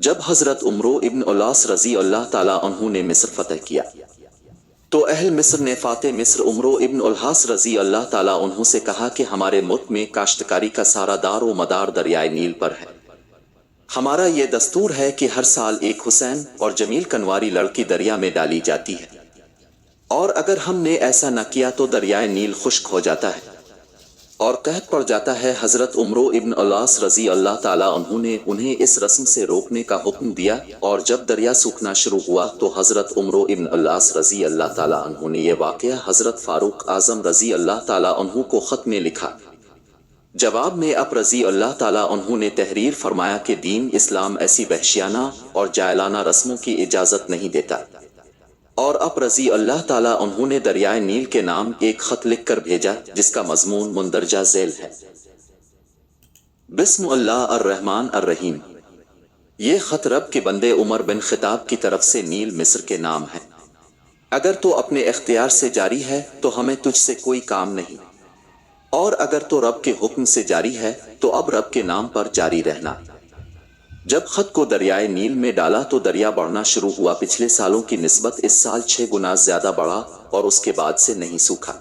جب حضرت عمرو ابن العاص رضی اللہ تعالیٰ عنہ نے مصر فتح کیا تو اہل مصر نے فاتح مصر عمرو ابن العاص رضی اللہ تعالیٰ عنہ سے کہا کہ ہمارے ملک میں کاشتکاری کا سارا دار و مدار دریائے نیل پر ہے۔ ہمارا یہ دستور ہے کہ ہر سال ایک حسین اور جمیل کنواری لڑکی دریا میں ڈالی جاتی ہے، اور اگر ہم نے ایسا نہ کیا تو دریائے نیل خشک ہو جاتا ہے اور قحط پڑ جاتا ہے۔ حضرت عمرو ابن العاص رضی اللہ تعالیٰ عنہ نے انہیں اس رسم سے روکنے کا حکم دیا، اور جب دریا سوکھنا شروع ہوا تو حضرت عمرو ابن العاص رضی اللہ تعالیٰ عنہ نے یہ واقعہ حضرت فاروق اعظم رضی اللہ تعالیٰ عنہ کو خط میں لکھا۔ جواب میں اب رضی اللہ تعالیٰ عنہ نے تحریر فرمایا کہ دین اسلام ایسی وحشیانہ اور جاہلانہ رسموں کی اجازت نہیں دیتا، اور اب رضی اللہ تعالیٰ عنہ نے دریائے نیل کے نام ایک خط لکھ کر بھیجا جس کا مضمون مندرجہ ذیل ہے: بسم اللہ الرحمن الرحیم۔ یہ خط رب کے بندے عمر بن خطاب کی طرف سے نیل مصر کے نام ہے۔ اگر تو اپنے اختیار سے جاری ہے تو ہمیں تجھ سے کوئی کام نہیں، اور اگر تو رب کے حکم سے جاری ہے تو اب رب کے نام پر جاری رہنا۔ جب خط کو دریائے نیل میں ڈالا تو دریا بڑھنا شروع ہوا، پچھلے سالوں کی نسبت اس سال 6 گنا زیادہ بڑھا اور اس کے بعد سے نہیں سوکھا۔